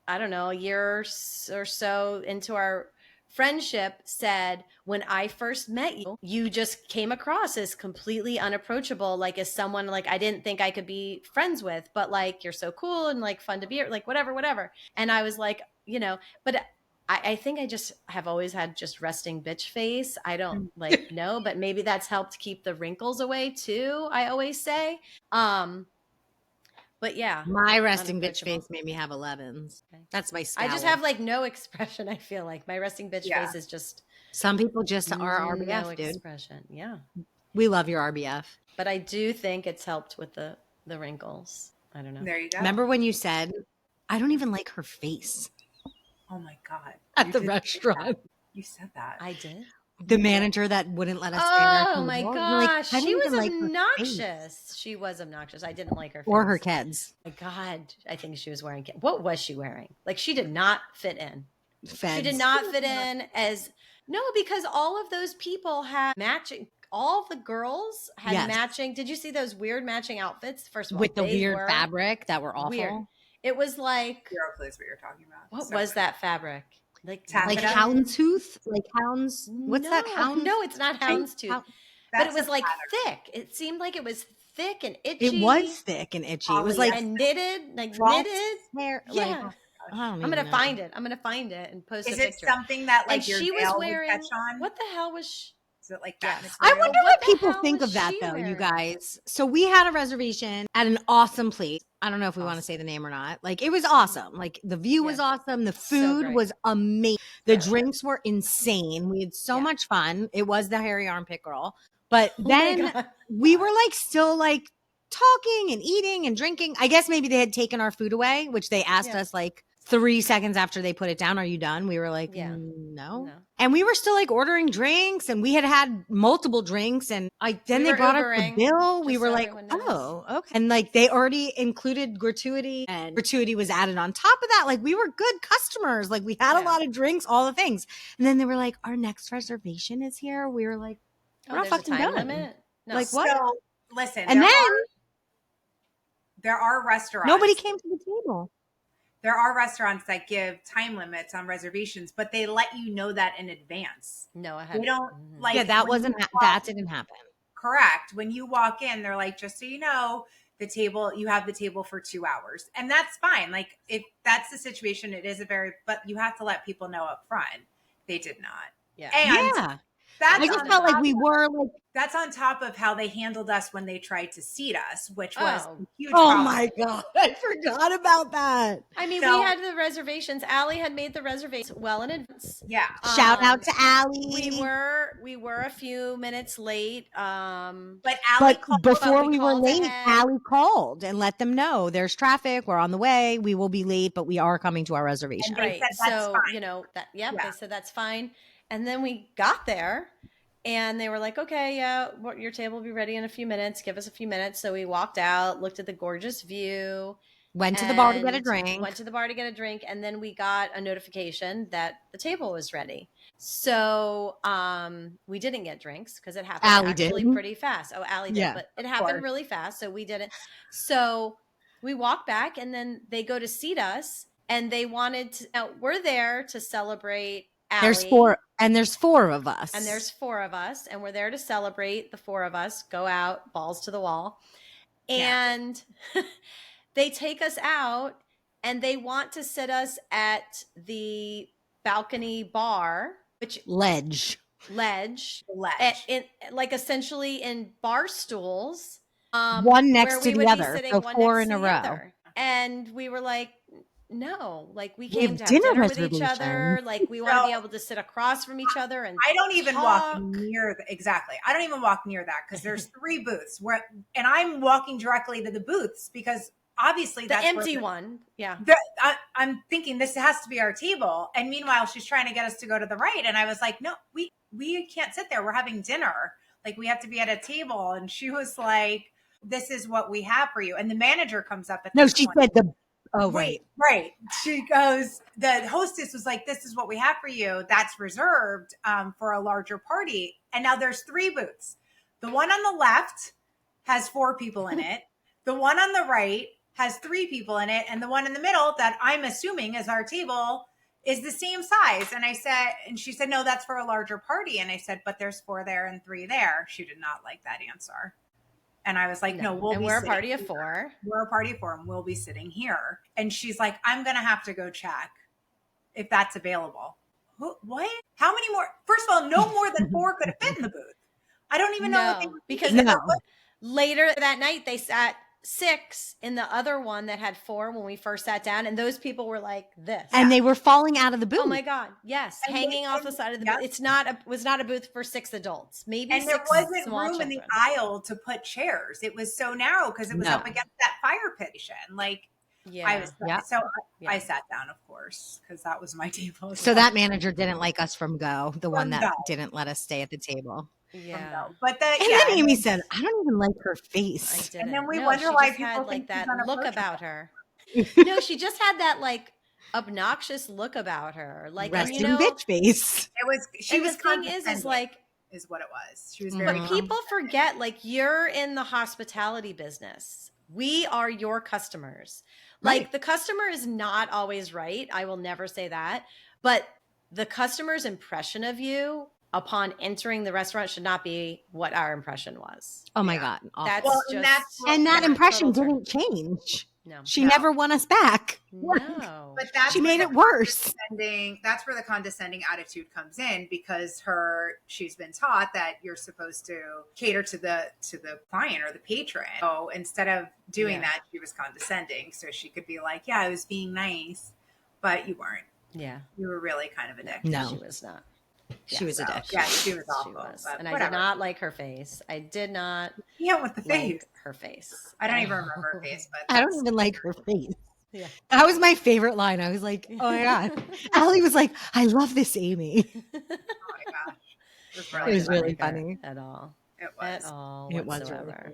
I don't know, a year or so into our friendship said, when I first met you, you just came across as completely unapproachable, like as someone like I didn't think I could be friends with, but like you're so cool and like fun to be like whatever. And I was like, you know, but I think I just have always had just resting bitch face. I don't like know, but maybe that's helped keep the wrinkles away too, I always say. But yeah, My resting bitch unapproachable. face made me have 11s. Okay. That's my I scowl. just have like no expression. I feel like my resting bitch Yeah. face is just Some people just are RBF, no dude. expression. Yeah. We love your RBF. But I do think it's helped with the wrinkles. I don't know. There you go. Remember when you said, "I don't even like her face" Oh my God. at You the did say restaurant? that. You said that. I did. The manager that wouldn't let us stay at our Oh my table. We're gosh, like, "I don't she was even like her face." obnoxious. She was obnoxious. I didn't like her. Or face. her kids. My God, I think she was wearing. What was she wearing? Like she did not fit in. Feds. She did not fit in as because all of those people had matching. All the girls had Yes. matching. Did you see those weird matching outfits? First of all, with the they weird were fabric that were awful. weird. It was like, Zero clues what you're talking about. what So was good. that fabric? Like Like Taffeta? houndstooth? Like hounds? What's that? Hound? No, it's not houndstooth. But it That's was a like pattern. thick. It seemed like it was thick and itchy. It was thick and itchy. It was like and knitted, like false knitted. hair. Yeah. Like, I don't I'm even gonna know. find it. I'm gonna find it and post Is a it picture. something that like And your she was veil wearing would catch on? what the hell was she? Is it like that Yes. I material? wonder What what the people hell think was of that she though, you wearing? guys. So we had a reservation at an awesome place. I don't know if we want to say the name or not. Like, it was awesome. Like, the view was awesome. The food great. was amazing. The drinks were insane. We had so much fun. It was the hairy armpit girl. But then we were like still like talking and eating and drinking. I guess maybe they had taken our food away, which they asked us like 3 seconds after they put it down. Are you done? We were like, no. And we were still like ordering drinks, and we had multiple drinks, and then they brought us the bill. We were like, oh, okay. And like they already included gratuity, and gratuity was added on top of that. Like, we were good customers. Like, we had a lot of drinks, all the things. And then they were like, our next reservation is here. We were like, we're not fucking done. Limit? No. Like, what? So listen, and there are restaurants. Nobody came to the table. There are restaurants that give time limits on reservations, but they let you know that in advance. No, I They haven't. don't like. Yeah, that didn't happen. Correct. When you walk in, they're like, just so you know, you have the table for 2 hours, and that's fine. Like, if that's the situation, it is but you have to let people know up front. They did not. Yeah. And I just felt like we were like. That's on top of how they handled us when they tried to seat us, which was a huge Oh problem. my God. I forgot about that. I mean, we had the reservations. Allie had made the reservations well in advance. Yeah. Shout out to Allie. We were a few minutes late. But Allie before we were late, Allie called and let them know there's traffic. We're on the way. We will be late, but we are coming to our reservation. And they said that's fine. You know, they said that's fine. And then we got there. And they were like, okay, your table will be ready in a few minutes. Give us a few minutes. So we walked out, looked at the gorgeous view. Went to the bar to get a drink. And then we got a notification that the table was ready. So we didn't get drinks because it happened pretty fast. Oh, Allie did. But it happened really fast. So we didn't. So we walked back, and then they go to seat us. And they wanted to, we're there to celebrate Allie. There's four of us. And we're there to celebrate the four of us, go out, balls to the wall. And they take us out, and they want to sit us at the balcony bar, which ledge, like essentially in bar stools, one next to the other, so 4 in a row. And we were like, no, like we came to have dinner with each other. Like, we want to be able to sit across from each other. And I don't even walk near I don't even walk near that because there's 3 booths and I'm walking directly to the booths because obviously the empty one. Yeah. I'm thinking this has to be our table. And meanwhile, she's trying to get us to go to the right. And I was like, no, we can't sit there. We're having dinner. Like, we have to be at a table. And she was like, this is what we have for you. And the manager comes up at she said right. She goes, the hostess was like, this is what we have for you. That's reserved for a larger party. And now there's 3 booths. The one on the left has 4 people in it. The one on the right has 3 people in it. And the one in the middle that I'm assuming is our table is the same size. And she said, no, that's for a larger party. And I said, but there's 4 there and 3 there. She did not like that answer. And I was like, no, we're a party of 4. We're a party of 4 and we'll be sitting here. And she's like, I'm going to have to go check if that's available. What? How many more? First of all, no more than 4 could have fit in the booth. I don't even know what they were because later that night they sat 6 in the other one that had 4 when we first sat down, and those people were like this, and they were falling out of the booth. Oh my God, yes, and hanging off the side of the booth. It's was not a booth for 6 adults, maybe. And there wasn't room in the aisle to put chairs. It was so narrow because it was up against that fire pit. Like, I sat down, of course, because that was my table. So that manager didn't like us from go. The one that didn't let us stay at the table. Yeah, but then Amy said, "I don't even like her face." And then we wonder why people had think that look about her. No, she just had that like obnoxious look about her, like resting bitch face. It was. She was. The thing is what it was. She was very. But people forget, like, you're in the hospitality business. We are your customers. Like, the customer is not always right. I will never say that, but the customer's impression of you upon entering the restaurant should not be what our impression was. Oh my God. That's that impression didn't change. No. She never won us back. No. But that's She where made the it worse. That's where the condescending attitude comes in, because she's been taught that you're supposed to cater to the client or the patron. So instead of doing that, she was condescending. So she could be like, "Yeah, I was being nice," but you weren't. Yeah. You were really kind of a dick. No. She was not. She was a dick. Yeah, she was awful. She was. But And whatever. I did not like her face. I did not With the face. like her face. I don't even remember her face, but I don't even like her face. Yeah. That was my favorite line. I was like, oh my God. Allie was like, I love this Amy. Oh my gosh. It It was funny. really funny. At all. It was. At all. It was really whatsoever.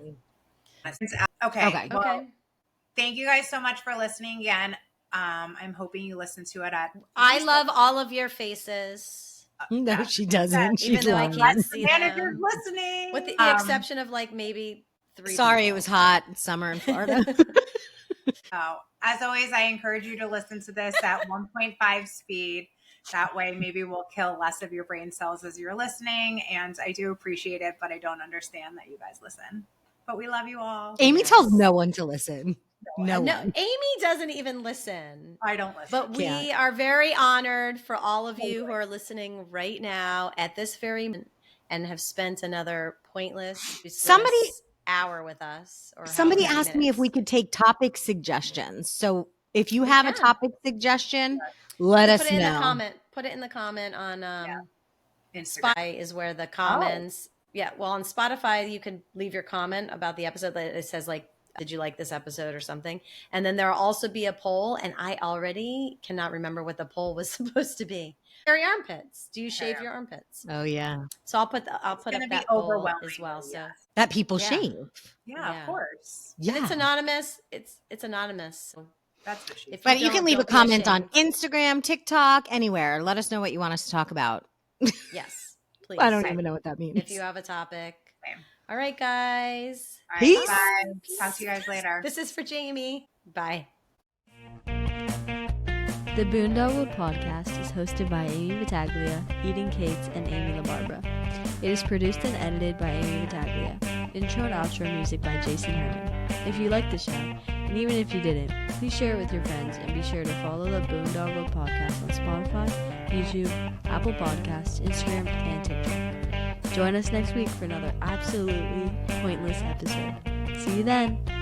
funny. Okay. Well, Okay. thank you guys so much for listening again. I'm hoping you listen to it at. I love all of your faces. No, she doesn't. Even She's though I lying. can't see Manager's them. listening. With the exception of like maybe 3 Sorry, people. it was hot summer in Florida. As always, I encourage you to listen to this at 1.5 speed. That way, maybe we'll kill less of your brain cells as you're listening. And I do appreciate it, but I don't understand that you guys listen. But we love you all. Amy tells no one to listen. No No, one. Amy doesn't even listen. I don't listen. But we are very honored for all of you who are listening right now at this very moment and have spent another pointless hour with us. Or Somebody however many asked me if minutes. we could take topic suggestions. So if you have a topic suggestion, let us Put it in know. the comment. Put it in the comment on Instagram. Spotify is where the comments. Yeah, well, on Spotify you can leave your comment about the episode that it says like, did you like this episode or something? And then there'll also be a poll, and I already cannot remember what the poll was supposed to be. Your armpits. Do you shave your armpits? Oh yeah, So I'll put up gonna be that poll overwhelming, as well. So that people Yeah. shave. Yeah, of course. Yeah, it's anonymous. It's anonymous. So That's what she. if but you can leave a don't be comment on ashamed. Instagram, TikTok, anywhere. Let us know what you want us to talk about. Yes, please. I don't even know what that means. If you have a topic. Same. All right, guys. All right, Peace. bye. Talk to you guys later. This is for Jamie. Bye. The Boondoggled podcast is hosted by Amy Battaglia, Eden Cates, and Amy LaBarbera. It is produced and edited by Amy Battaglia. Intro and outro music by Jason Herman. If you like the show, and even if you didn't, please share it with your friends and be sure to follow the Boondoggled podcast on Spotify, YouTube, Apple Podcasts, Instagram, and TikTok. Join us next week for another absolutely pointless episode. See you then!